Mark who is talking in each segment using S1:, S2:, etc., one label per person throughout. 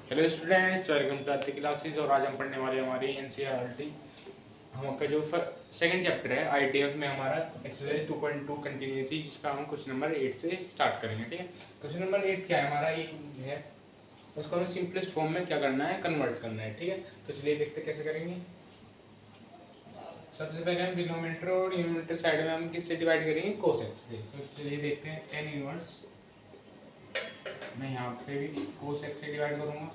S1: Hello students, welcome to Aarti classes. और आज हम पढ़ने वाले हमारी एनसीईआरटी हमका जो सेकंड चैप्टर है आईटीएफ में हमारा एक्सरसाइज 2.2 कंटिन्यू थी, जिसका हम क्वेश्चन नंबर 8 से स्टार्ट करेंगे। ठीक है, क्वेश्चन नंबर 8 क्या है हमारा, ये है उसको हमें सिंपलेस्ट फॉर्म में क्या करना है, कन्वर्ट करना है। ठीक है, तो चलिए देखते कैसे करेंगे। सबसे पहले हम डिनोमिनेटर और न्यूमरेटर साइड में हम किससे डिवाइड करेंगे, कोसेक से। तो चलिए देखते हैं, टेन इनवर्स मैं यहाँ पे भी कोसेक से डिवाइड करूँगा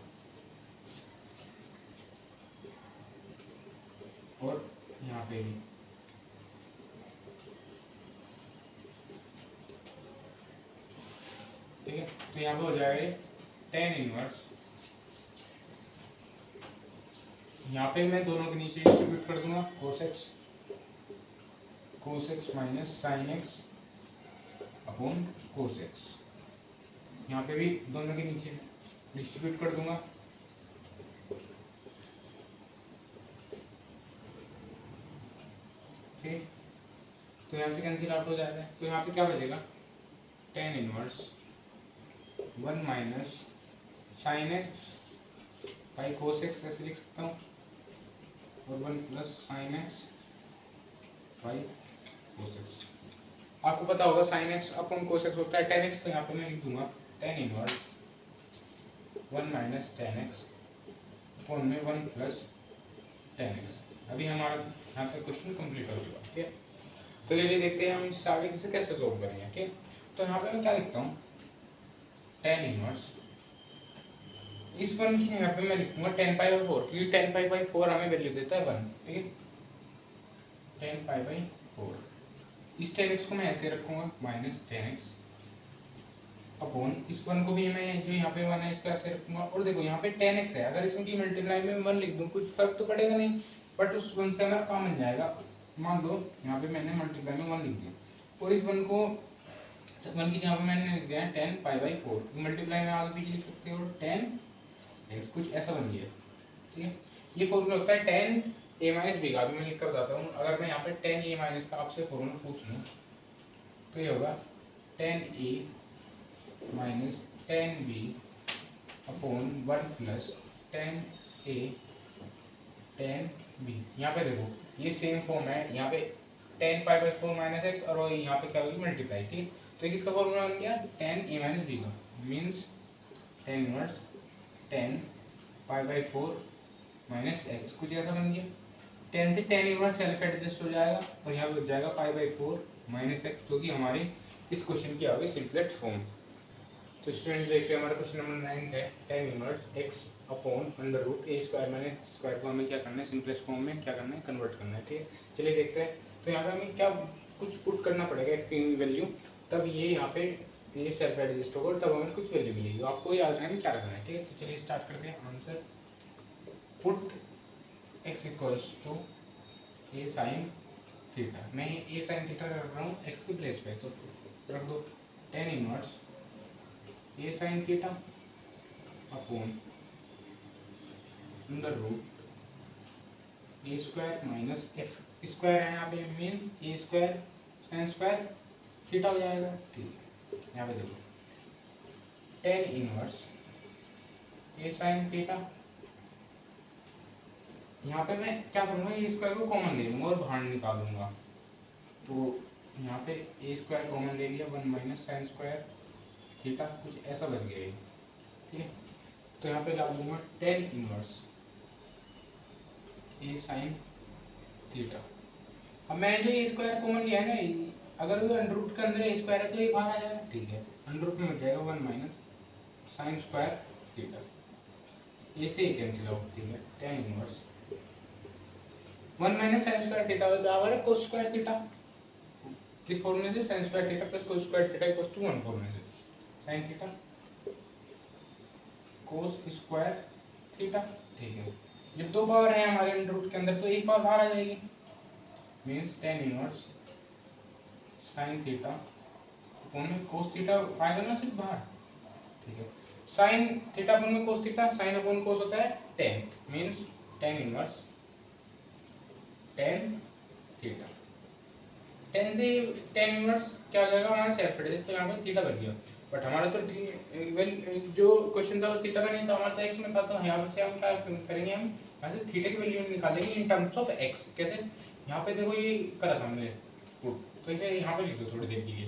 S1: और यहाँ पे भी। ठीक है, तो यहाँ पे हो जाएगा टेन इनवर्स। यहाँ पे मैं दोनों के नीचे डिस्ट्रीब्यूट कर दूंगा, cos x minus sine x upon cos x. यहाँ पे भी दोनों के नीचे डिस्ट्रीब्यूट कर दूंगा। ठीक, तो यहाँ से कैंसिल आउट हो जाएगा। तो यहाँ पे क्या बचेगा, tan inverse 1 minus sine x by cos x ऐसे लिख सकता हूँ, और 1 plus sine x by cos x. आपको पता होगा sine x upon cos x होता है टेन एक्स, तो यहाँ पे मैं लिख दूंगा tan inverse 1 minus ten x upon में 1 प्लस टेन एक्स। अभी हमारा यहाँ पे क्वेश्चन कंप्लीट हो चुका। ठीक है, तो चलिए देखते हैं हम इस आगे से कैसे सोल्व करेंगे। ठीक, तो यहाँ पे मैं क्या लिखता हूँ, टेन इनवर्स इस वन की यहाँ पे मैं लिखूंगा टेन पाई बाई फोर, क्योंकि टेन पाई बाई फोर हमें वैल्यू देता है वन। ठीक है, टेन पाई बाई फोर। इस टेन एक्स को मैं ऐसे रखूंगा माइनस टेन एक्स अपॉन इस वन को भी मैं जो यहाँ पे वन है इसको ऐसे रखूंगा। और देखो यहाँ पे टेन एक्स है, अगर इसमें की मल्टीप्लाई में वन लिख दूँ कुछ फर्क तो पड़ेगा नहीं, बट उस वन से हमारा काम बन जाएगा। मान लो यहाँ पे मैंने मल्टीप्लाई में वन लिख दिया और इस वन को वन की जगह पे मैंने लिख दिया ten pi by four. Multiply में आगे पीछे लिख सकते हो टेन एक्स, कुछ ऐसा बन गया। ठीक है, ये फॉर्मूला होता है टेन ए माइनस बी का। अभी मैं लिख कर बताता हूँ। अगर मैं यहाँ पे टेन ए माइनस का आपसे फॉर्मूला पूछ लूँ तो ये होगा tan A minus tan B upon one plus tan A tan B. यहाँ पे देखो ये सेम फॉर्म है, यहाँ पे tan pi by four minus x और यहाँ पे क्या होगी मल्टीप्लाई। ठीक, तो किसका फॉर्मूला बन गया, टेन ए माइनस बी का, means tan inverse tan pi by four minus x, कुछ ऐसा बन गया। टेन से टेन इनवर्स सेल्फ एडजस्ट हो जाएगा और यहाँ पे बच जाएगा पाई बाई फोर माइनस एक्स, जो कि हमारी इस क्वेश्चन की आ गई सिंपलेस्ट फॉर्म। तो स्टूडेंट्स देखते हैं हमारा क्वेश्चन नंबर 9 है, tan inverse x upon under root a square minus square को हमें क्या करना है, सिंपलेस्ट फॉर्म में क्या करना है, कन्वर्ट करना है। ठीक है, चलिए देखते हैं। तो यहाँ पे हमें क्या कुछ पुट करना पड़ेगा इसकी वैल्यू, तब ये यहाँ पे ये सेल्फ एडजस्ट होगा और तब हमें कुछ वैल्यू मिलेगी। आपको याद रखना है क्या रखना है। ठीक है, तो चलिए स्टार्ट करते हैं। Answer, put x equals to a sine theta. मैं ए साइन थीटा रख रहा हूँ एक्स के प्लेस पे, तो रख दो tan inverse a sine theta upon under root a square minus x square है यहाँ पे, means a square sine square theta हो जाएगा। ठीक है, यहाँ पे देखो tan inverse a sine theta, यहाँ पे मैं क्या करूँगा, ए स्क्वायर को कॉमन ले लूँगा और बाहर निकालूंगा। तो यहाँ पे ए स्क्वायर कॉमन ले लिया, one minus sine square theta, कुछ ऐसा बच गया। ठीक है, तो यहाँ पे ला दूंगा ten inverse a sine theta. अब मैंने जो ए स्क्वायर कॉमन लिया है ना, अगर वो अंडर रूट के अंदर ए स्क्वायर है तो ये बाहर आ जाएगा। ठीक है, अंडर रूट में हो जाएगा one minus sine square theta, a से ही कैंसिल आउट। ठीक है, tan inverse one minus sine square theta बराबर है कोस स्क्वायर थीटा। किस फॉर्मूले से, sine square theta plus cos square theta equals to one फॉर्मूले से, sine theta cos square theta. ठीक है, जब दो पावर है हमारे अंडर रूट के अंदर तो एक पावर बाहर आ जाएगी, means tan inverse sine theta upon में कोस थीटा आएगा ना सिर्फ बाहर। ठीक है, साइन थीटा अपॉन में कोस थीटा, साइन अपॉन कोस होता है ten, means tan inverse tan theta. Ten से टेन इनवर्स क्या हो जाएगा हमारा सेल्फ एडजस्ट, तो यहाँ पे थीटा बच गया बट हमारा तो वेल जो क्वेश्चन था वो थीटा का नहीं था, हमारा तो एक्स में था। तो यहाँ से हम क्या करेंगे, हम यहाँ से थीटा की वैल्यू निकालेंगे इन टर्म्स ऑफ एक्स। कैसे, यहाँ पे देखो ये करा था हमने पुट, तो इसे यहाँ पे लिख दो थोड़ी देर के लिए,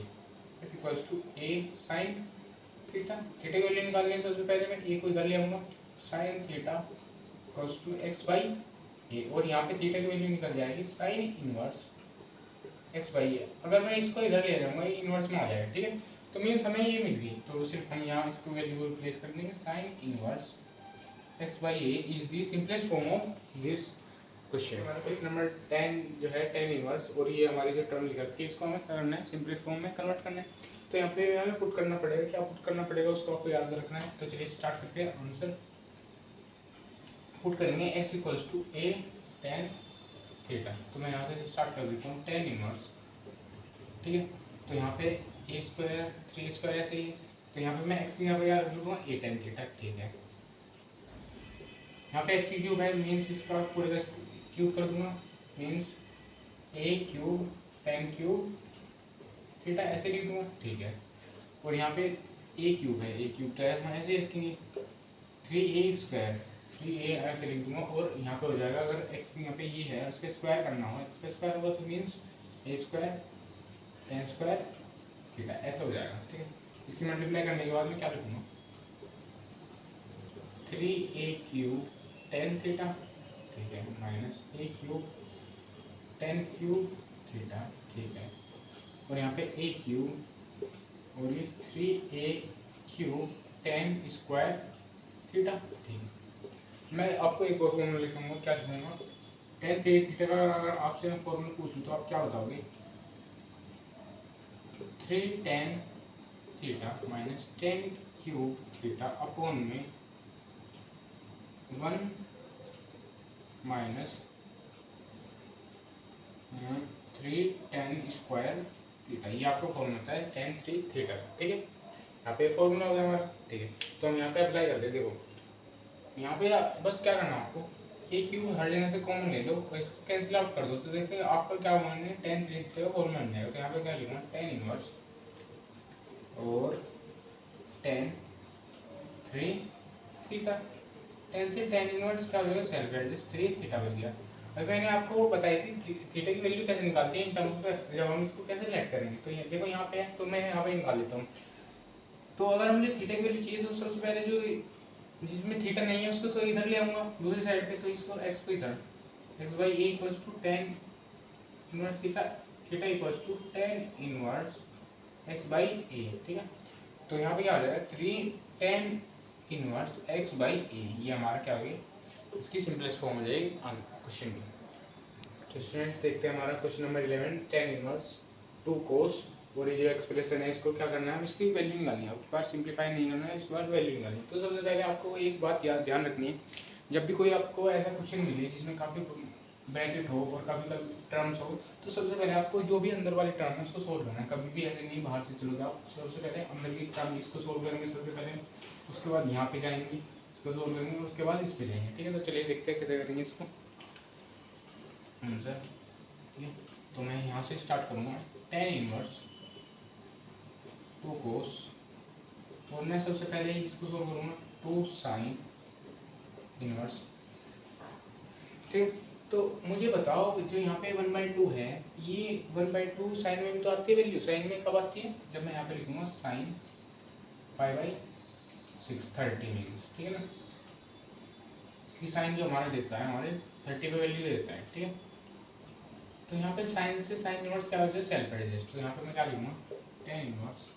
S1: is equals to a sine theta. Theta की वैल्यू निकालने के सबसे पहले मैं ए को इधर ले आऊँगा, sine theta equals to x by a, और यहाँ पे थीटा की वैल्यू निकल जाएगी sine inverse x by a. अगर मैं इसको इधर ले जाऊँगा ये इनवर्स में आ जाएगा, ठीक है। तो मीन्स हमें ये मिल गई, तो सिर्फ हम यहाँ इसको वैल्यू रिप्लेस कर देंगे, sign inverse x by A is the simplest form of this question. हमारा क्वेश्चन नंबर 10 जो है टेन इनवर्स, और ये हमारी जो टर्म लिख रखी है इसको हमें करना है सिंपलेस्ट फॉर्म में कन्वर्ट करना है। तो यहाँ पे हमें पुट करना पड़ेगा, क्या पुट करना पड़ेगा उसको आपको याद रखना है। तो चलिए स्टार्ट करते हैं, आंसर पुट करेंगे x equals to a tan theta. तो मैं यहाँ से स्टार्ट कर देता हूँ टेन इनवर्स, ठीक है। तो यहाँ पे ए स्क्वायर थ्री स्क्वायर ऐसे ही, तो यहाँ पे मैं एक्स की यहाँ पे याद रख लूँगा ए टेन थीटा, ठीक है। यहाँ पे एक्स की क्यूब है, मीन्स इसका पूरे का क्यूब कर दूंगा, मीन्स ए क्यूब टेन क्यूब थीटा ऐसे लिख दूंगा, ठीक है। और यहाँ पे ए क्यूब है, ए क्यूब तो ऐसे रखेंगे, थ्री ए स्क्वायर थ्री ए ऐसे लिख दूंगा, और यहाँ पे हो जाएगा अगर एक्स की यहाँ पे ये है उसका स्क्वायर करना हो, एक्स का स्क्वायर होगा तो means a square ten square theta ऐसा हो जाएगा, ठीक है। इसकी मल्टीप्लाई करने के बाद मैं क्या लिखूँगा, थ्री ए क्यूब टेन थीटा, ठीक है, माइनस ए क्यूब टेन क्यूब थीटा, ठीक है। और यहाँ पे ए क्यूब और ये थ्री ए क्यूब टेन स्क्वायर थीटा, ठीक है। मैं आपको एक और फॉर्मूला लिखूँगा, क्या लिखूँगा, टेन थीटा का अगर आपसे मैं फॉर्मूला पूछ लूँ तो आप क्या बताओगे, three tan theta minus tan cube theta upon में one minus three tan square theta, ये आपको फॉर्मूला होता है टेन थ्री थीटा, ठीक है। यहाँ पे फॉर्मूला हो गया हमारा, ठीक है। तो हम यहाँ पे अप्लाई करते हैं, देखो यहाँ पे बस क्या करना है आपको, ए क्यूब हर जगह से कॉमन ले लो और इसको कैंसिल आउट कर दो, तो देखिए आपका क्या मान है टेन थ्री थीटा का फॉर्मूला बन जाएगा। तो यहाँ पे क्या लिखूँगा, टेन इनवर्स और टेन थ्री थीटा, टेन से टेन इनवर्स क्या हो जाएगा, सेल्फ एडजस्ट थ्री थीटा बन गया। अभी मैंने आपको बताई थी थीटा की वैल्यू कैसे निकालती है इन टर्म्स ऑफ एक्स, जब हम इसको कैसे लेट करेंगे। तो ये देखो यहाँ पे है, तो मैं यहाँ पे निकाल लेता हूँ। तो अगर मुझे थीटा की वैल्यू चाहिए तो सबसे पहले जो जिसमें थीटा नहीं है उसको तो इधर ले आऊँगा दूसरी साइड पे, तो इसको एक्स को इधर x by a equals to tan inverse theta, theta equals to tan inverse x by a, ठीक है। तो यहाँ पे क्या हो जाएगा, three tan inverse x by a, ये हमारा क्या हो गया, इसकी सिंपलेस्ट फॉर्म हो जाएगी क्वेश्चन की। तो स्टूडेंट्स देखते हैं हमारा question number 11, tan inverse two cos, और ये जो एक्सप्रेशन है इसको क्या करना है, इसकी वैल्यू निकालनी है। आपके पास सिंप्लीफाई नहीं करना है, इस बार वैल्यू निकालनी है। तो सबसे पहले आपको एक बात याद ध्यान रखनी है, जब भी कोई आपको ऐसा क्वेश्चन मिले जिसमें काफ़ी ब्रैकेट हो और काफ़ी टर्म्स हो, तो सबसे पहले आपको जो भी अंदर वाली टर्म है उसको सोल्व करना है। कभी भी ऐसे नहीं बाहर से चलो जाओ, सबसे पहले अंदर की टर्म इसको सोल्व करेंगे सबसे पहले, उसके बाद यहाँ पे जाएंगे इसको सोल्व करेंगे, उसके बाद इस पे जाएंगे, ठीक है। तो चलिए देखते हैं कैसे करेंगे इसको आंसर, ठीक है। तो मैं यहाँ से स्टार्ट करूँगा, टेन इनवर्स टू कोस, और मैं सबसे पहले इसको सोल्व करूँगा टू साइन इनवर्स, ठीक। तो मुझे बताओ जो यहाँ पे 1/2 है, ये 1/2 साइन में भी तो आती है वैल्यू, साइन में कब आती है, जब मैं यहाँ पे लिखूँगा साइन पाई बाई 6 30 मिनट, ठीक है ना। कि साइन जो हमारा देता है हमारे 30 पे वैल्यू देता है, ठीक है। तो यहाँ पे साइन से साइन इनवर्स क्या होता है, सेल्फ एडजस्ट। तो यहाँ पे मैं क्या लिखूँगा, टेन इनवर्स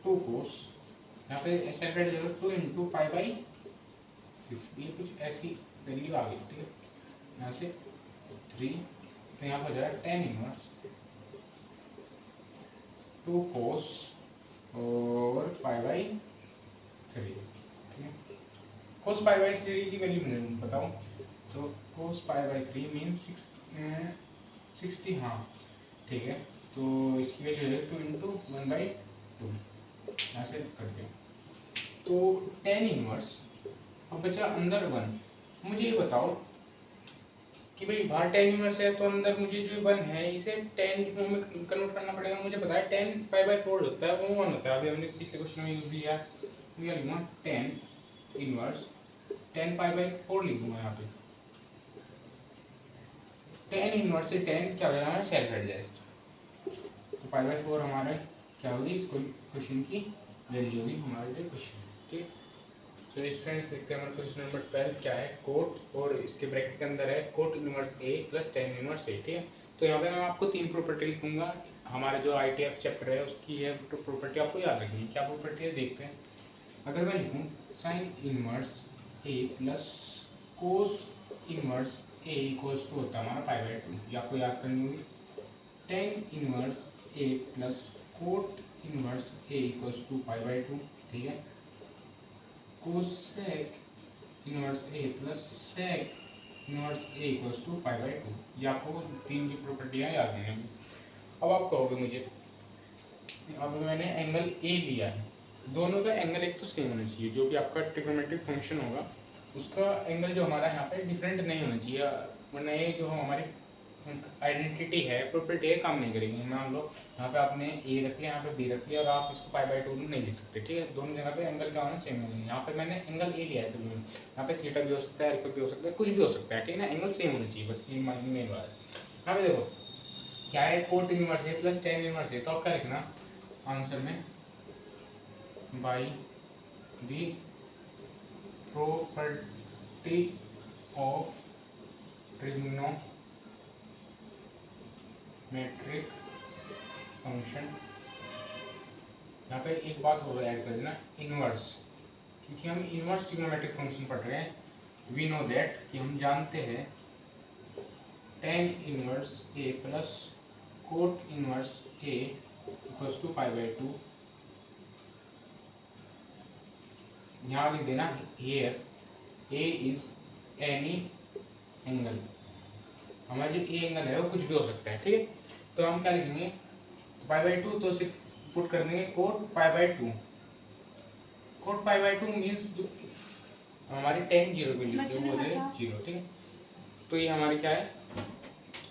S1: टू कोस, यहाँ पे self adjust 2 into pi by 6, ये कुछ ऐसी वैल्यू आ गई, ठीक है। यहाँ से 3, तो यहाँ पर हो जाएगा टेन इनवर्स टू कोस और पाई बाई 3, ठीक है। कोस पाई बाई 3 की वैल्यू मुझे बताओ, तो कोस पाई बाई 3 मीन 60, हाँ ठीक है। तो इसकी वैल्यू है 2 इंटू 1/2, यहाँ से करके, तो टेन इनवर्स, अब बचा अंदर 1। मुझे ये बताओ कि भाई बाहर टेन इनवर्स है तो अंदर मुझे जो वन है इसे टेन की फॉर्म में कन्वर्ट करना पड़ेगा। मुझे पता है टेन पाई बाई फोर होता है, वो वन होता है। अभी हमने पिछले क्वेश्चन में यूज लिया, तो क्या लिखूंगा, tan inverse tan pi by four लिखूंगा यहाँ पे। टेन इनवर्स से टेन क्या हो जाएगा, सेल्फ एडजस्ट, तो पाई बाई फोर हमारे क्या होगी, इस क्वेश्चन की वैल्यू होगी हमारे लिए क्वेश्चन। ठीक, तो स्टूडेंट्स देखते हैं हमारे क्वेश्चन नंबर 12 क्या है, कोट और इसके ब्रैकेट के अंदर है coat inverse a plus ten inverse ए। ठीक है, तो यहाँ पे मैं आपको तीन प्रॉपर्टी लिखूंगा, हमारे जो ITF चैप्टर है उसकी है प्रॉपर्टी आपको याद रखनी है। क्या प्रॉपर्टी है देखते हैं। अगर मैं लिखूँ sine inverse a plus cos inverse a equals to होता है हमारा पाई बाई टू, ये आपको याद करनी होगी। Tan inverse a plus cot inverse a equals to pi by two. ठीक है, cosec inverse a plus sec inverse a equals to pi by two, ये आपको तीन की प्रॉपर्टियाँ याद हैं। अब आप कहोगे मुझे, अब मैंने एंगल ए लिया है, दोनों का एंगल एक तो सेम होना चाहिए, जो भी आपका ट्रिग्नोमेट्रिक फंक्शन होगा उसका एंगल जो हमारा यहाँ पे डिफरेंट नहीं होना चाहिए, वरना ये जो हमारी आइडेंटिटी है, प्रॉपर्टी है, काम नहीं करेगी। मान लो यहाँ पे आपने ए रख लिया, यहाँ पे बी रख लिया, और आप इसको पाई बाई टू नहीं लिख सकते। ठीक है, दोनों जगह पे एंगल क्या होना सेम होना। यहाँ पे मैंने एंगल ए लिया है सभी में, यहाँ पे थीटा भी हो सकता है, अल्फा भी हो सकता है, कुछ भी हो सकता है। ठीक है ना, एंगल सेम होना चाहिए, बस ये मेन बात है। यहाँ पे देखो क्या है, coat inverse a plus ten inverse ए, तो आप क्या लिखना आंसर में, by the property of trigonometric function. यहाँ पे एक बात और ऐड कर देना, इनवर्स, क्योंकि हम इनवर्स ट्रिग्नोमेट्रिक फंक्शन पढ़ रहे हैं। वी नो दैट, कि हम जानते हैं tan inverse a plus cot inverse a equals to pi by two. यहाँ लिख देना here a is any angle, हमारा जो ए एंगल है वो कुछ भी हो सकता है। ठीक है, तो हम क्या लिखेंगे, पाई बाई टू, तो सिर्फ पुट कर देंगे coat pi by to. Coat pi by two means जो हमारी टेन जीरो की लिखी है वो हो जाएगी जीरो। ठीक है, तो ये हमारी क्या है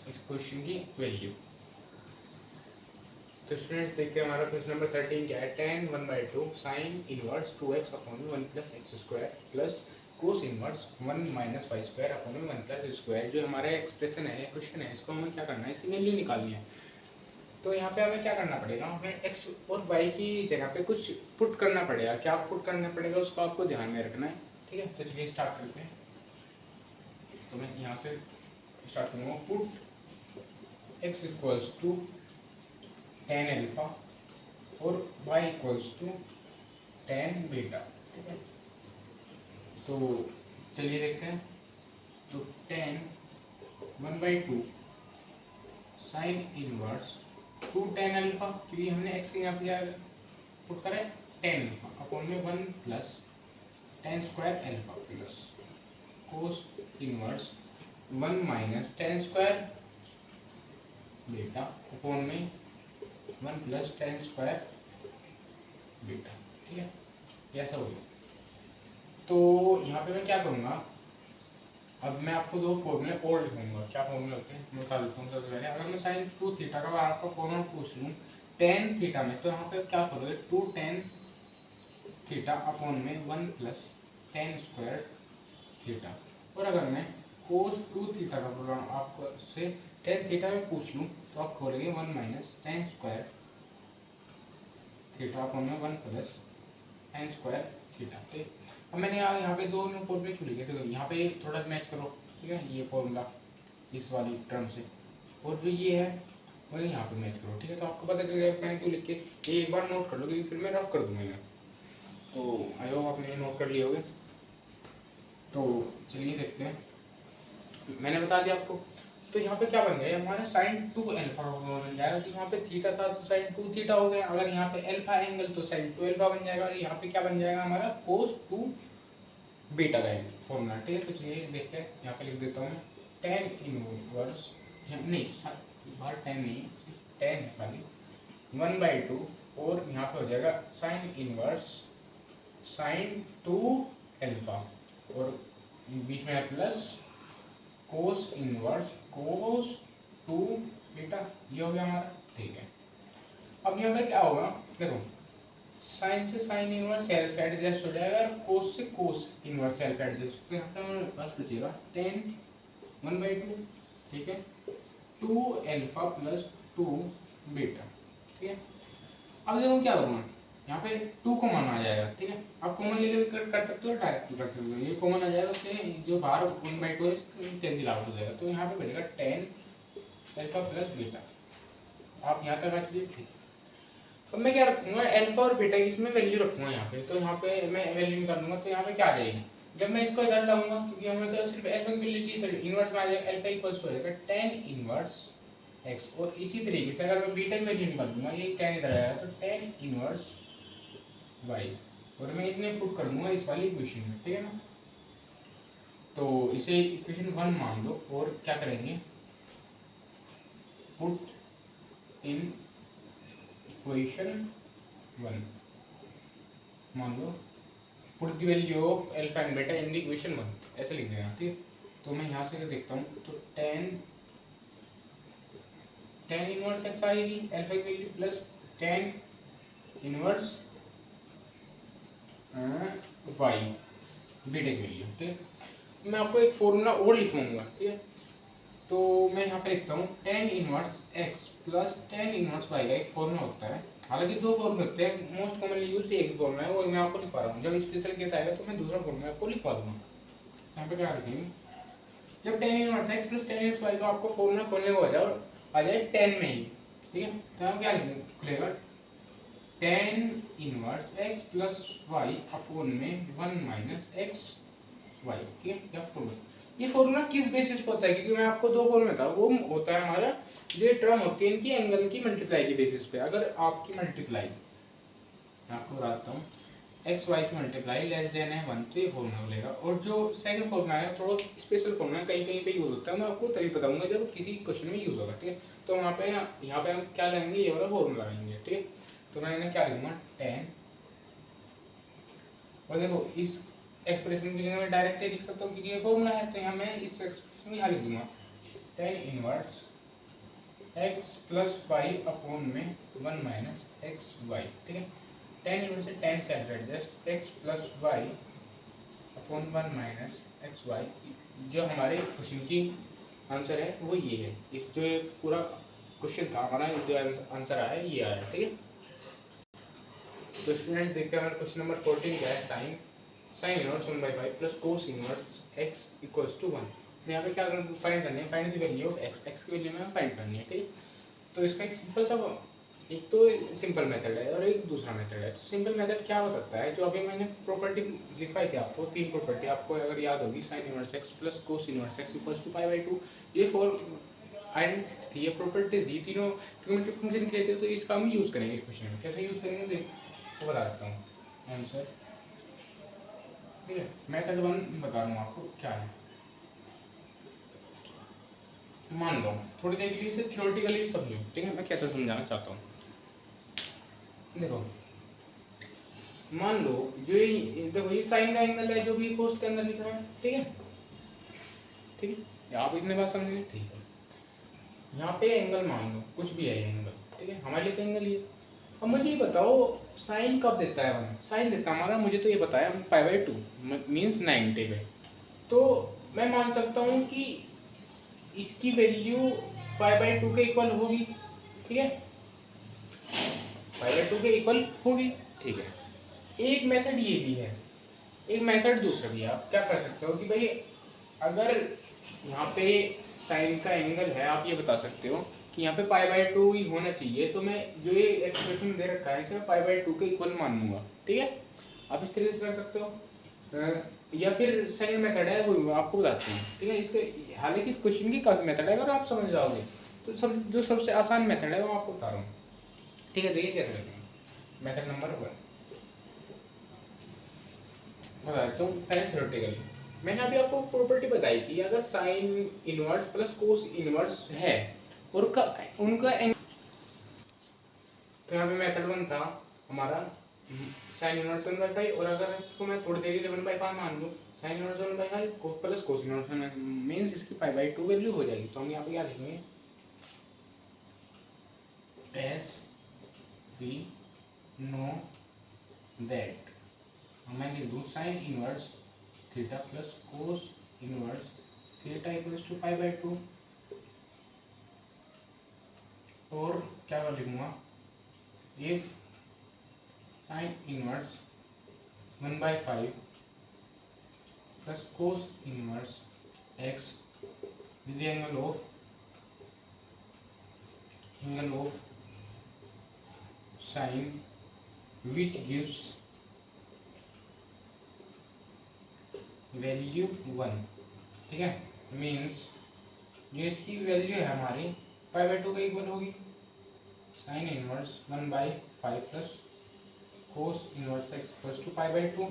S1: इस क्वेश्चन की वैल्यू। तो स्टूडेंट्स देखते हैं हमारा क्वेश्चन नंबर 13 क्या है, tan one by two sine inverse two x upon one plus x square plus cos inverse one minus y square upon one plus square. जो हमारा एक्सप्रेशन है, क्वेश्चन है, इसको हमें क्या करना है, इसकी वैल्यू निकालनी है। तो यहाँ पे हमें क्या करना पड़ेगा, हमें एक्स और वाई की जगह पे कुछ पुट करना पड़ेगा। क्या पुट करना पड़ेगा उसको आपको ध्यान में रखना है। ठीक है, तो चलिए स्टार्ट करते हैं। तो मैं यहाँ से स्टार्ट करूँगा, put x equals to tan alpha और y equals to tan beta. ठीक है, तो चलिए देखते हैं। तो tan one by two sine inverse two tan alpha, क्योंकि हमने एक्स के यहाँ पे पुट करा है टेन अल्फा अपॉन में one plus tan square alpha plus cos inverse one minus tan square beta upon में one plus tan square beta. ठीक है, ऐसा हो गया। तो यहाँ पे मैं क्या करूँगा, अब मैं आपको दो फॉर्मूले और लिखूंगा। क्या फॉर्मूले होते हैं मैं बता देता हूँ। सबसे पहले अगर मैं साइन टू थीटा का आपका फॉर्मूला पूछ लूँ टेन थीटा में, तो यहाँ पे क्या करोगे, टू टेन थीटा अपॉन में one plus tan square theta. और अगर मैं कोस टू थीटा का फॉर्मूला आपको से टेन थीटा में पूछ लूँ, तो आप खोलेंगे one minus tan square theta upon में one plus tan square theta. ठीक, अब मैंने यहाँ पे दो फॉर्मूले क्यों लिखे, तो यहाँ पे थोड़ा मैच करो। ठीक है, ये फॉर्मूला इस वाली टर्म से, और जो ये है वही यहाँ पे मैच करो। ठीक है, तो आपको पता चल जाएगा मैंने क्यों लिख के। ये एक बार नोट कर लो, क्योंकि फिर मैं रफ कर दूँगा मैं। तो आई होप आपने नोट कर लिए होगे। तो चलिए देखते हैं, मैंने बता दिया आपको। तो यहाँ पे क्या बन गया हमारा साइन टू एल्फा बन जाएगा, तो यहाँ पे थीटा था तो साइन टू थीटा हो गया। अगर यहाँ पे एल्फा एंगल तो साइन टू एल्फा बन जाएगा, और यहाँ पे क्या बन जाएगा हमारा कोस टू बीटा का फॉर्मूला। ठीक है, तो चलिए देखते हैं। यहाँ पे लिख देता हूँ टेन इनवर्स, नहीं बाहर टेन नहीं, टेन है खाली, वन बाई टू, और यहाँ पे हो जाएगा sine inverse sine two alpha, और बीच में है प्लस कोस इनवर्स कोस 2 बीटा, ये हो गया हमारा, ठीक है। अब यहाँ पे क्या होगा, देखो साइन से साइन इनवर्स सेल्फ एडजस्ट हो जाएगा और कोस से कोस इनवर्स सेल्फ एडजस्ट, तो यहाँ पे हमारे पास बचेगा 10 1/2, ठीक है, 2 अल्फा प्लस 2 बीटा, ठीक है। अब देखो क्या करूँगा, यहाँ पे 2 कॉमन आ जाएगा, ठीक है। आप कॉमन लेके कर सकते हो, डायरेक्ट भी कर सकते हो, ये कॉमन आ जाएगा, उससे जो बाहर 1/2 है कैंसिल आउट हो जाएगा, तो यहाँ पे बचेगा 10 अल्फा प्लस बीटा। आप यहाँ तक आ चुके, ठीक। अब मैं क्या रखूँगा, अल्फा और बीटा की इसमें वैल्यू रखूँगा यहाँ पे, तो यहाँ पे मैं वैल्यू निकालूंगा, तो यहाँ पे क्या आ जाएगी, जब मैं इसको इधर लाऊंगा, क्योंकि हमें तो सिर्फ अल्फा की वैल्यू चाहिए, तो इनवर्स में आ जाएगा अल्फा इक्वल्स हो जाएगा 10 इनवर्स एक्स, और इसी तरीके से अगर मैं बीटा की वैल्यू निकालूंगा, ये 10 इधर आएगा तो 10 इनवर्स वाई, और मैं इतने पुट कर दूंगा इस वाली इक्वेशन में, ठीक है ना। तो इसे इक्वेशन 1 मान लो, और क्या करेंगे, पुट इन इक्वेशन 1 मान लो, put the value of alpha and beta in the equation 1, ऐसे लिख देना, ठीक। तो मैं यहाँ से देखता हूँ, तो 10 इनवर्स एक्स आएगी अल्फा की value, plus 10 inverse y beta की वैल्यू, ठीक है। मैं आपको एक फॉर्मूला और लिखवाऊंगा, ठीक है। तो मैं यहाँ पे लिखता हूँ 10 inverse x plus 10 inverse y का एक फॉर्मूला होता है, हालांकि 2 फॉर्मूले होते हैं, मोस्ट कॉमनली यूज्ड एक फॉर्मूला है, वो मैं आपको लिखवा रहा हूँ। जब स्पेशल केस आएगा तो मैं दूसरा फॉर्मूला आपको लिखवा दूंगा। यहाँ पे क्या लिखेंगे, जब 10 inverse x plus 10 inverse y का आपको फॉर्मूला खोलने को आ जाए 10 में ही, ठीक है। तो हम क्या लिखेंगे, खुलेगा 10 inverse x plus y upon में 1 माइनस एक्स वाई, ठीक है। ये फॉर्मूला किस बेसिस पर होता है, क्योंकि मैं आपको 2 फॉर्मूला था, वो होता है हमारा जो ये टर्म होती है इनकी एंगल की मल्टीप्लाई की बेसिस पे। अगर आपकी मल्टीप्लाई, मैं आपको बताता हूँ, एक्स वाई की मल्टीप्लाई लेस देन है 1, तो ये फॉर्मूला मिलेगा। और जो सेकंड फॉर्मूला है थोड़ा स्पेशल फॉर्मूला है, कहीं कहीं पे यूज़ होता है, मैं आपको तभी बताऊंगा जब किसी क्वेश्चन में यूज़ होगा, ठीक है। तो यहाँ पे हम क्या लेंगे, ये वाला फॉर्मूला लेंगे, ठीक है। तो मैंने क्या लिखूंगा 10, और देखो इस एक्सप्रेशन के लिए मैं डायरेक्ट लिख सकता हूँ क्योंकि ये फॉर्मूला है, तो यहाँ मैं इस एक्सप्रेशन में यहाँ लिख दूंगा 10 inverse x plus y upon में 1 माइनस एक्स वाई, ठीक है। 10 इनवर्स से 10 self adjust x plus y upon 1 minus x y, जो हमारे क्वेश्चन की आंसर है वो ये है। इस जो पूरा क्वेश्चन था हमारा, जो आंसर आया है ये आया, ठीक है। तो स्टूडेंट देखते हैं हमारा क्वेश्चन नंबर 14 क्या है, sine inverse 1/5 plus cos inverse x equals to 1। यहाँ पे क्या फाइंड करनी है, find the value of x, x की वैल्यू में फाइंड करनी है, ठीक। तो इसका एक सिंपल सा, एक तो सिंपल मेथड है और एक दूसरा मेथड है। तो सिंपल मेथड क्या हो सकता है, जो अभी मैंने प्रॉपर्टी लिखवाई थी आपको, 3 प्रॉपर्टी आपको अगर याद होगी, sine inverse x plus cos inverse x equals to π/2, ये 4 आइडेंटिटी थी, ये प्रॉपर्टी थी, तीनों ट्रिग्नोमेट्रिक फंक्शन के लिए थे। तो इसका हम यूज़ करेंगे इस क्वेश्चन में। कैसे यूज़ करेंगे तो बता देता हूँ आंसर, ठीक है। मेथड 1 बता रहा हूँ आपको क्या है। मान लो थोड़ी देर के लिए इसे थियोरेटिकली समझो, ठीक है। मैं कैसे समझाना चाहता हूँ, देखो मान लो जो ये देखो ये साइन का एंगल है जो भी कोस के अंदर लिख रहा है, ठीक है, ठीक है। आप इतने बात समझिए, ठीक है। यहाँ पे एंगल मान लो कुछ भी है ये एंगल, ठीक है, हमारे लिए तो एंगल ये। अब मुझे ये बताओ साइन कब देता है 1, साइन देता है हमारा, मुझे तो ये बताया π/2 मीन्स 90 है। तो मैं मान सकता हूँ कि इसकी वैल्यू π/2 के इक्वल होगी, ठीक है, π/2 के इक्वल होगी, ठीक है। एक मेथड ये भी है, एक मेथड दूसरा भी है। आप क्या कर सकते हो कि भाई अगर यहाँ पे साइन का एंगल है, आप ये बता सकते हो कि यहाँ पे π/2 ही होना चाहिए, तो मैं जो ये एक्सप्रेशन दे रखा है इसे मैं π/2 के इक्वल मान लूँगा, ठीक है। आप इस तरीके से कर सकते हो, या फिर सेकंड मेथड है वो आपको बताते हैं, ठीक है। इसके हालांकि इस क्वेश्चन की काफ़ी मेथड है, अगर आप समझ जाओगे तो जो सबसे आसान मेथड है वो आपको बता रहा हूँ, ठीक है। देखिए कैसे करते हैं, मेथड नंबर 1 बता देता हूँ। पहले थ्योरेटिकली मैंने अभी आपको प्रॉपर्टी बताई थी, अगर sine inverse plus cos inverse है और उनका तो यहाँ पे मेथड 1 था हमारा साइन इनवर्स 1/5, और अगर इसको मैं थोड़ी देर के लिए 1/5 मान लूँ, sign inverse 1/5 plus cos inverse means इसकी π/2 वैल्यू हो जाएगी। तो हम यहाँ पे क्या लिखेंगे, एस वी नो दैट, मैं लिख दूँ sine inverse theta plus cos inverse theta equals to π/2, और क्या कर लिखूँगा, if sine inverse 1/5 plus cos inverse x with the angle of sine which gives value 1, ठीक है, मीन्स जो इसकी वैल्यू है हमारी π/2 के इक्वल होगी, sine inverse 1/5 plus cos inverse x plus to π/2।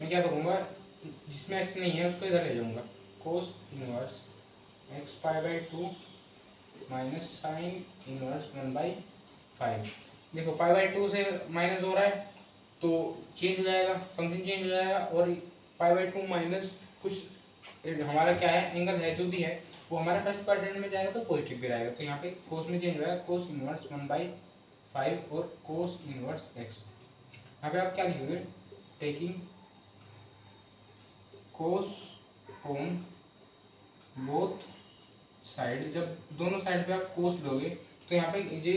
S1: मैं क्या करूँगा, जिसमें x नहीं है उसको इधर ले जाऊँगा, cos inverse x π/2 minus sine inverse 1/5। देखो π/2 से माइनस हो रहा है तो चेंज हो जाएगा, फंक्शन चेंज हो जाएगा, और π/2 माइनस कुछ हमारा क्या है, एंगल है जो भी है वो हमारे फर्स्ट क्वाड्रेंट में जाएगा तो पॉजिटिव भी रहेगा। तो यहाँ पे कोस में चेंज हो जाएगा, कोस इनवर्स 1/5 और कोस इनवर्स x। यहाँ पे आप क्या लिखोगे, taking cos on both side, जब दोनों साइड पे आप कोस लोगे तो यहाँ पे जो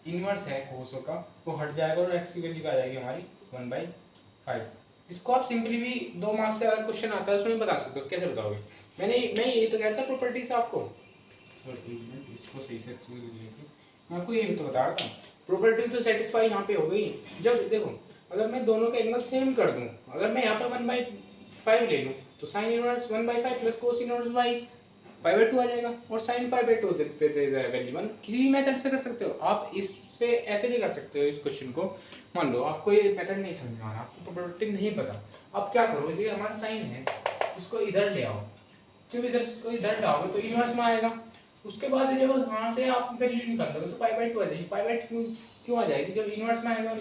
S1: इनवर्स है कोस का वो हट जाएगा और x की वैल्यू आ जाएगी हमारी 1/5। इसको आप सिंपली भी 2 मार्क्स का अगर क्वेश्चन आता है उसमें बता सकते हो। कैसे बताओगे, मैं ये तो कह रहा था प्रॉपर्टी से आपको, इसको सही से मैं आपको ये भी तो बता रहा था, प्रॉपर्टी तो सेटिस्फाई यहाँ पे हो गई। जब देखो अगर मैं दोनों के एंगल सेम कर दूँ, अगर मैं यहाँ पे 1/5 ले लूँ तो sine inverse 1/5 plus cos inverse π/2 आ जाएगा, और साइन π/2 वैल्यू 1 किसी भी मेथड से कर सकते हो आप। इससे ऐसे नहीं कर सकते हो इस क्वेश्चन को, मान लो आपको ये मेथड नहीं समझ में आ रहा, आपको प्रोबेबिलिटी नहीं पता, आप क्या करो, जो हमारा साइन है इसको इधर ले आओ, जब इधर लाओगे तो इनवर्स में आएगा, उसके बाद जब वहाँ से आप वैल्यू निकालोगे तो π/2 आ जाएगी। π/2 क्यों आ जाएगी, जब इनवर्स में आएगा और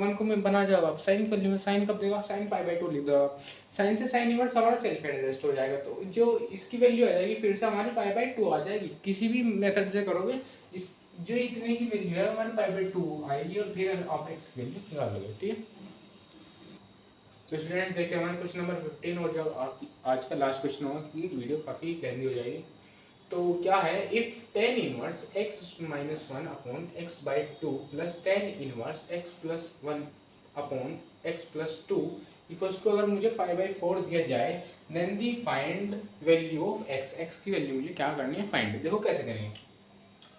S1: 1 को मैं बना जाएगा, आप साइन वैल्यू में साइन कब देगा, साइन π/2 लिख दो, साइन से साइन इनवर्स हमारा सेल्फ एडजस्ट हो जाएगा, तो जो इसकी वैल्यू आ जाएगी फिर से हमारी π/2 आ जाएगी। किसी भी मेथड से करोगे इस जो इतने की वैल्यू है हमारी π/2 आएगी, और फिर आप x की वैल्यू निकालोगे, ठीक है। तो स्टूडेंट्स देखिए हमारे क्वेश्चन नंबर 15 और जो आज का लास्ट क्वेश्चन होगा, क्योंकि वीडियो काफ़ी लेंथी हो जाएगी। तो क्या है, if tan inverse x minus 1 upon x/2 plus tan inverse x plus 1 upon x plus 2 equals to, अगर मुझे 5/4 दिया जाए, then the find value of x, x की वैल्यू मुझे क्या करनी है, फाइंड। देखो कैसे करेंगे,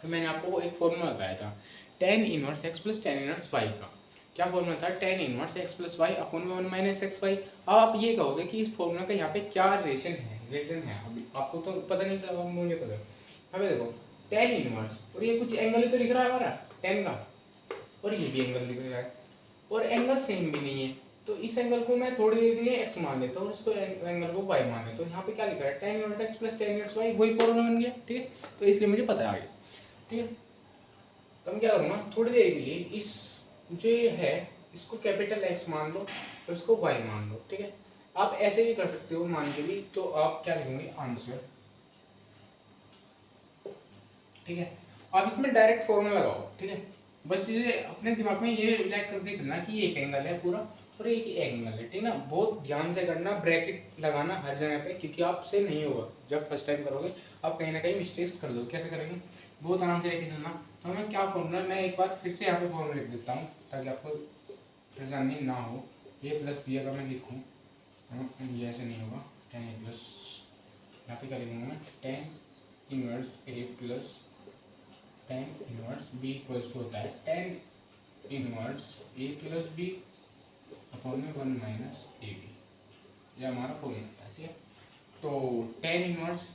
S1: तो मैंने आपको एक फॉर्मूला बताया था tan inverse x plus tan inverse y का। क्या फॉर्मूला था, tan inverse x plus y upon 1 minus xy। अब आप ये कहोगे कि इस फॉर्मूला का यहाँ पे क्या रिलेशन है, अभी आपको तो पता नहीं चला, मुझे पता है। हमें देखो tan इनवर्स, और ये कुछ एंगल ही तो लिख रहा है हमारा tan का, और ये भी एंगल लिख रहा है, और एंगल सेम भी नहीं है, तो इस एंगल को मैं थोड़ी देर के लिए x मान लेता हूँ, इसको एंगल को y मान लेता हूँ। यहाँ पे क्या लिख रहा है, tan inverse x plus tan inverse y, वही फॉर्मूला बन गया, ठीक है। तो इसलिए मुझे पता है आगे, ठीक है। तो मैं क्या करूँगा, थोड़ी देर के लिए इस जो है इसको कैपिटल X मान लो और इसको Y मान लो, ठीक है। आप ऐसे भी कर सकते हो मान के भी, तो आप क्या लिखेंगे, आंसर, ठीक है। आप इसमें डायरेक्ट फॉर्मूला लगाओ, ठीक है। बस ये अपने दिमाग में ये रिलेट करके चलना कि ये एक एंगल है पूरा और एक एंगल है, ठीक है ना। बहुत ध्यान से करना, ब्रैकेट लगाना हर जगह पे, क्योंकि आपसे नहीं होगा, जब फर्स्ट टाइम करोगे आप कहीं ना कहीं मिस्टेक्स कर दो। कैसे करेंगे, बहुत आराम से लेके चलना। तो मैं क्या फॉर्मूला, मैं एक बार फिर से यहाँ पे फॉर्मूला लिख देता हूँ ताकि आपको परेशानी ना हो। ए प्लस बी अगर मैं लिखूँ, ये ऐसे नहीं होगा, tan a प्लस, यहाँ पे क्या लिखूँगा मैं, tan inverse a plus tan inverse b equals to होता है tan inverse a plus b upon में 1 माइनस ए बी, यह हमारा फॉर्मूला है, ठीक है। तो tan इनवर्स,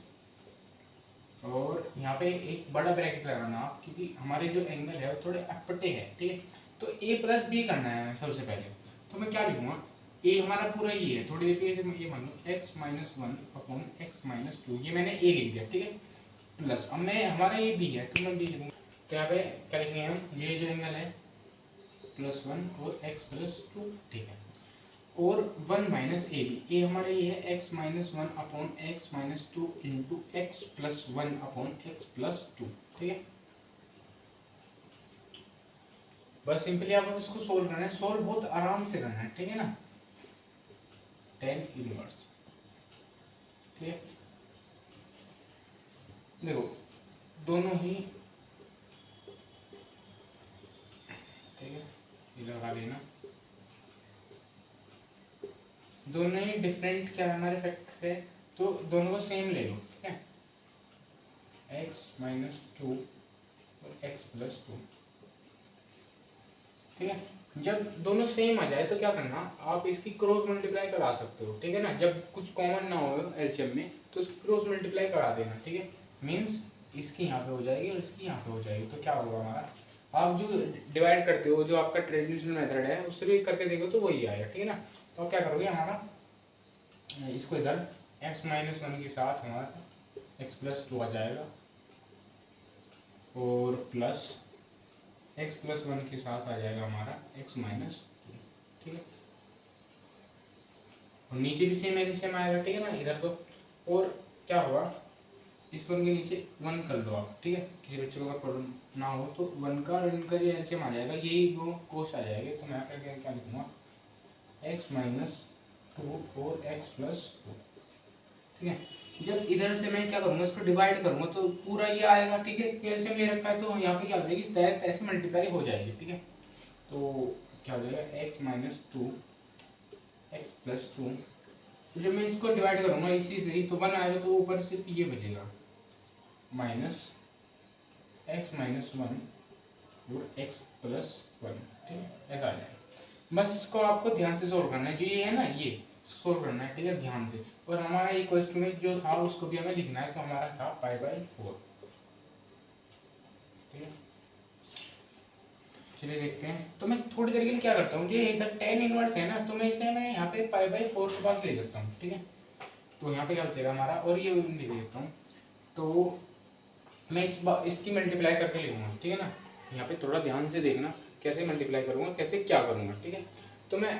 S1: और यहाँ पे एक बड़ा ब्रैकेट लगाना आप, क्योंकि हमारे जो एंगल है वो थोड़े अटपटे हैं, ठीक है। तो a प्लस बी करना है सबसे पहले, तो मैं क्या लिखूँगा, a हमारा पूरा ये है, थोड़ी देर के लिए ये मान लो x minus 1 upon x minus 2, ये मैंने a लिख दिया, ठीक है। प्लस अब मैं हमारा ये b है तो मैं b लिखूँगा, तो यहाँ पे क्या लिखेंगे हम, ये जो एंगल है प्लस वन और एक्स प्लस टू, ठीक है। और वन माइनस ए बी, ए हमारे ये है x minus one upon x minus two into x plus one upon x plus two, ठीक है। बस सिंपली आपको इसको सोल्व करना है, सोल्व बहुत आराम से करना है, ठीक है ना। टेन इनवर्स, ठीक है। देखो दोनों ही, ठीक है, ये लगा लेना। दोनों ही डिफरेंट क्या है हमारे फैक्टर है, तो दोनों को सेम ले लो, ठीक है। एक्स माइनस टू और एक्स प्लस टू, ठीक है। जब दोनों सेम आ जाए तो क्या करना, आप इसकी क्रॉस मल्टीप्लाई करा सकते हो, ठीक है ना। जब कुछ कॉमन ना हो एलसीएम में तो इसकी क्रॉस मल्टीप्लाई करा देना, ठीक है। मीन्स इसकी यहाँ पे हो जाएगी और इसकी यहाँ पे हो जाएगी, तो क्या होगा हमारा, आप जो डिवाइड करते हो जो आपका ट्रेडिशनल मेथड है उससे भी करके देखो तो वही आएगा, ठीक है ना। तो आप क्या करोगे, हमारा इसको इधर x माइनस वन के साथ हमारा x प्लस टू आ जाएगा और प्लस x प्लस वन के साथ आ जाएगा हमारा x माइनस टू, ठीक है। और नीचे भी सेम एलसीएम आएगा, ठीक है ना इधर तो। और क्या होगा, इस वन के नीचे वन कर लो आप, ठीक है। किसी बच्चे को अगर प्रॉब्लम ना हो तो वन का और इनका जो एलसीएम आ जाएगा, यही दो कोश आ जाएंगे। तो मैं करके क्या लिखूँगा, x माइनस टू और x प्लस टू, ठीक है। जब इधर से मैं क्या करूँगा, इसको डिवाइड करूँगा तो पूरा ये आएगा, ठीक है। कैल्शियम ले रखा है तो यहाँ पे क्या हो जाएगी, डायरेक्ट ऐसे मल्टीप्लाई हो जाएगी, ठीक है। तो क्या हो जाएगा, x minus two x plus two. तो जब मैं इसको डिवाइड करूँगा इसी से ही तो वन आएगा, तो ऊपर सिर्फ ये बचेगा माइनस एक्स माइनस वन और एक्स प्लस वन, ठीक है, ऐसा आ जाएगा। बस इसको आपको ध्यान से सोल्व करना है, जो ये है ना ये सोल्व करना है, ठीक है, ध्यान से। और हमारा इक्वल टू में जो था उसको भी हमें लिखना है, तो हमारा था पाई बाई फोर, ठीक है। चलिए देखते हैं। तो मैं थोड़ी देर के लिए क्या करता हूँ, जो इधर टेन इनवर्स है ना, तो मैं इसलिए मैं यहाँ पे पाई बाई फोर के पास ले सकता हूँ, ठीक है। तो यहाँ पे क्या बचेगा हमारा, और ये लिख देता हूँ। तो मैं इसकी मल्टीप्लाई करके लिखूँगा, ठीक है ना। यहाँ पे थोड़ा ध्यान से देखना कैसे मल्टीप्लाई करूँगा, कैसे क्या करूँगा, ठीक है। तो मैं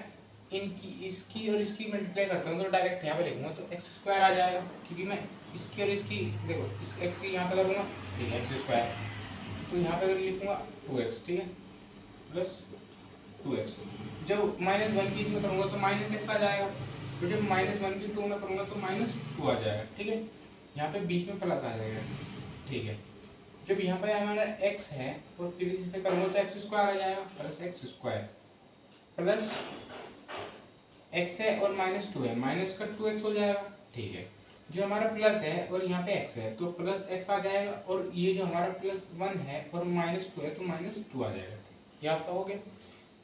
S1: इनकी इसकी और इसकी मल्टीप्लाई करता हूँ तो डायरेक्ट यहाँ पे लिखूँगा, तो एक्स स्क्वायर आ जाएगा, क्योंकि मैं इसकी और इसकी देखो इस एक्स की यहाँ पे करूँगा, ठीक है, एक्स स्क्वायर। तो यहाँ पे लिखूँगा टू एक्स, ठीक है, प्लस टू एक्स। जब माइनस वन की इसमें करूँगा तो माइनस एक्स आ जाएगा, तो जब माइनस वन की टू में करूँगा तो माइनस टू आ जाएगा, ठीक है। यहाँ पे बीच में प्लस आ जाएगा, ठीक है। जब यहाँ पे हमारा x है और फिर इस पे करूँगा तो एक्स स्क्वायर आ जाएगा, plus x square plus x है और माइनस टू है, माइनस का टू एक्स हो जाएगा, ठीक है। जो हमारा प्लस है और यहाँ पे x है तो प्लस x आ जाएगा, और ये जो हमारा प्लस वन है और माइनस टू है तो माइनस टू आ जाएगा, ये आपका हो गया।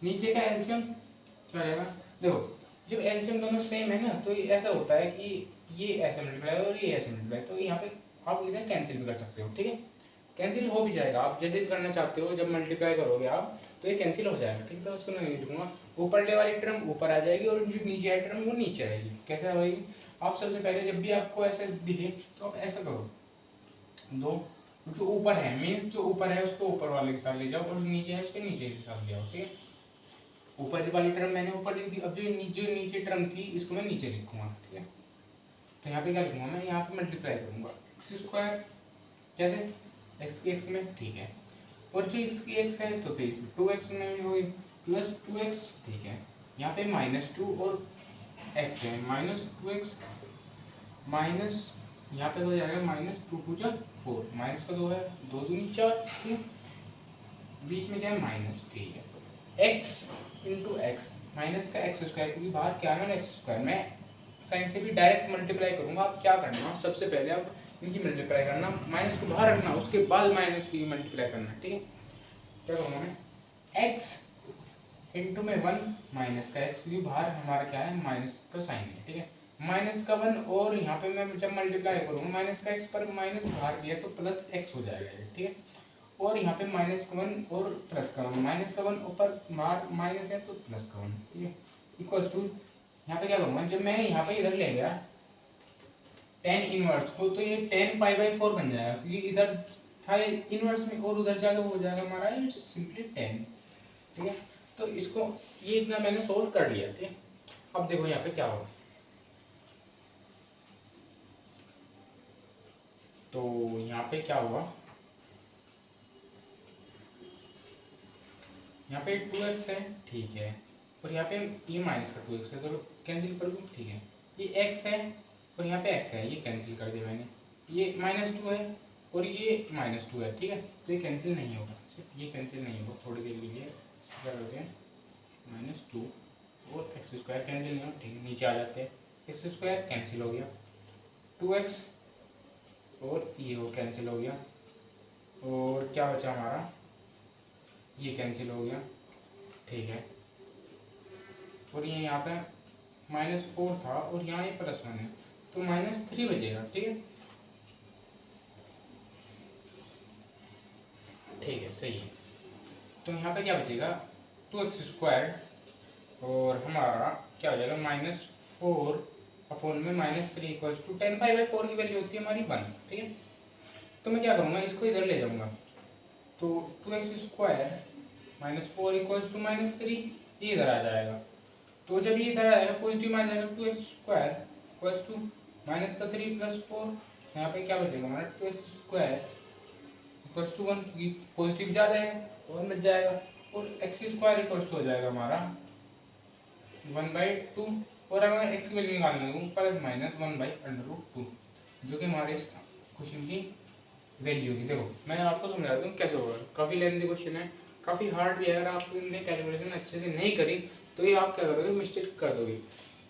S1: नीचे का एलसीएम क्या आ जाएगा, देखो जब एलसीएम दोनों सेम है ना तो ये ऐसा होता है कि ये ऐसे मल्टीप्लाई और ये ऐसे मल्टीप्लाई, तो यहाँ पे आप इसे कैंसिल भी कर सकते हो, ठीक है। कैंसिल हो भी जाएगा, आप जैसे भी करना चाहते हो, जब मल्टीप्लाई करोगे आप तो ये कैंसिल हो जाएगा, ठीक है। उसको नहीं लिखूंगा, ऊपर वाली टर्म ऊपर आ जाएगी और जो नीचे वाली टर्म वो नीचे रहेगी। कैसे रहेगी, आप सबसे पहले जब भी आपको ऐसे दिखे तो आप ऐसा करो, दो जो ऊपर है मीन्स जो ऊपर है उसको ऊपर वाले के साथ ले जाओ और नीचे है उसके नीचे के साथ ले आओ, ठीक है। ऊपर वाली टर्म मैंने ऊपर लिख दी, अब जो नीचे टर्म थी इसको मैं नीचे लिखूंगा, ठीक है। तो यहाँ पे क्या लिखूंगा, मैं यहाँ पे मल्टीप्लाई करूंगा एक्स स्क्वायर, कैसे एक्स की एक्स में, ठीक है। और जो एक्स की एक्स है तो फिर टू एक्स में भी होगी प्लस टू एक्स, ठीक है। यहाँ पे माइनस टू और एक्स है, माइनस टू एक्स माइनस यहाँ पे हो जाएगा माइनस टू टू जा फोर, माइनस का दो है, दो दूनी चार, ठीक है। बीच में क्या है माइनस, ठीक है। एक्स इंटू एक्स माइनस का एक्स स्क्वायर, क्योंकि बाहर क्या है ना एक्स स्क्वायर, मैं साइन से भी डायरेक्ट मल्टीप्लाई करूँगा। आप क्या करना, सबसे पहले आप इनकी मल्टीप्लाई करना, माइनस को बाहर रखना, उसके बाद माइनस की मल्टीप्लाई करना, ठीक है। क्या करूँगा मैं, एक्स इंटू में वन माइनस का एक्स, क्योंकि बाहर हमारा क्या है माइनस का साइन है, ठीक है। माइनस का वन और यहाँ पे मैं जब मल्टीप्लाई करूँगा माइनस का एक्स पर माइनस बाहर दिया तो प्लस एक्स हो जाएगा, ठीक है। और यहाँ पे माइनस का वन और प्लस का वन, माइनस का वन ऊपर माइनस है तो प्लस का वन, ठीक है, इक्वल्स टू यहाँ पे क्या करूँगा, जब मैं यहाँ पे इधर ले गया टेन इनवर्स को तो ये टेन पाई बाई फोर बन जाएगा, क्योंकि इधर था इनवर्स में और उधर जाकर हो जाएगा हमारा सिंपली टेन, ठीक है। तो इसको ये इतना मैंने सोल्व कर लिया, ठीक है। अब देखो यहाँ पे क्या होगा, तो यहाँ पे क्या हुआ, यहाँ पे 2x है, ठीक है, और यहाँ पे ये माइनस का 2x है, तो कैंसिल कर दूँ, ठीक है। ये x है और यहाँ पे x है, ये कैंसिल कर दिया मैंने, ये -2 है और ये -2 है, ठीक है। तो ये कैंसिल नहीं होगा, सिर्फ ये कैंसिल नहीं होगा, थोड़ी देर के लिए क्या करते हैं, -2 और x² कैंसिल नहीं होगा, ठीक है। नीचे आ जाते हैं, x² कैंसिल हो गया, 2x और ये वो कैंसिल हो गया, और क्या बचा हमारा, ये कैंसिल हो गया, ठीक है। और ये यहाँ पे -4 था और यहाँ ये +1 है, तो -3 बचेगा, ठीक है, ठीक है, सही है। तो यहाँ पे क्या बचेगा, 2x² और हमारा क्या हो जाएगा, -4 अपॉन में -3 इक्वल्स टू 10π/4 की वैल्यू होती है हमारी 1, ठीक है। तो मैं क्या करूँगा, इसको इधर ले जाऊँगा, तो 2x² -4 इक्वल्स टू -3, ये इधर आ जाएगा। तो जब ये इधर आ जाएगा पॉजिटिव में आ जाएगा, 2x² इक्वल्स टू -3 + 4, यहाँ पे क्या बचेगा हमारा, 2x² इक्वल्स टू 1, पॉजिटिव जा जाएगा 1 बच जाएगा, और x² इक्वल्स टू हो जाएगा हमारा 1/2, और अगर x की वैल्यू निकालना है ±1/√2, जो कि हमारे इस क्वेश्चन की वैल्यू होगी। देखो मैं आपको समझाता हूँ कैसे होगा, काफ़ी लेंथी क्वेश्चन है, काफ़ी हार्ड भी है, अगर आपने कैलकुलेशन अच्छे से नहीं करी तो ये आप क्या करोगे, मिस्टेक कर दोगे।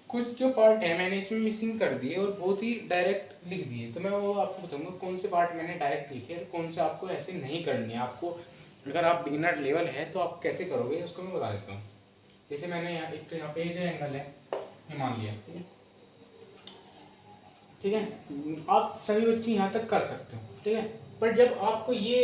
S1: कुछ जो पार्ट है मैंने इसमें मिसिंग कर दिए और बहुत ही डायरेक्ट लिख दिए, तो मैं वो आपको बताऊंगा कौन से पार्ट मैंने डायरेक्ट लिखे और कौन से आपको ऐसे नहीं करनी है। आपको अगर आप बिगिनर लेवल है तो आप कैसे करोगे उसको मैं बता देता हूँ। जैसे मैंने यहाँ एक तो यहाँ पे जो एंगल है ये मान लिया, ठीक है, ठीक है। आप सभी बच्चे यहाँ तक कर सकते हो, ठीक है, पर जब आपको ये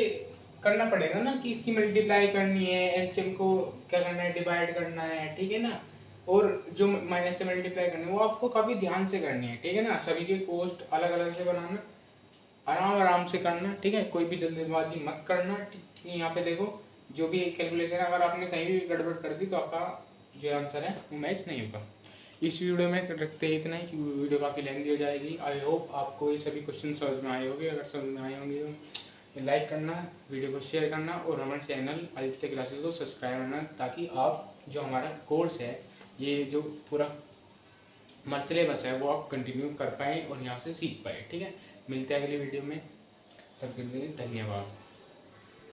S1: करना पड़ेगा ना कि इसकी मल्टीप्लाई करनी है, एलसीएम को क्या करना है, डिवाइड करना है, ठीक है ना, और जो माइनस से मल्टीप्लाई करनी है वो आपको काफ़ी ध्यान से करनी है, ठीक है ना। सभी के पोस्ट अलग अलग से बनाना, आराम आराम से करना, ठीक है, कोई भी जल्दबाजी मत करना, ठीक है। यहाँ पे देखो जो भी कैलकुलेशन है, अगर आपने कहीं भी गड़बड़ कर दी तो आपका जो आंसर है वो मैच नहीं होगा। इस वीडियो में रखते ही इतना ही कि वीडियो काफ़ी लेंथी हो जाएगी। आई होप आपको ये सभी क्वेश्चन समझ में आए होंगे, अगर समझ में आए होंगे तो लाइक करना, वीडियो को शेयर करना और हमारे चैनल आदित्य क्लासेस को सब्सक्राइब करना, ताकि आप जो हमारा कोर्स है, ये जो पूरा हमारा सिलेबस है वो आप कंटिन्यू कर पाएँ और यहाँ से सीख पाए, ठीक है। मिलते हैं अगली वीडियो में, तब के लिए धन्यवाद।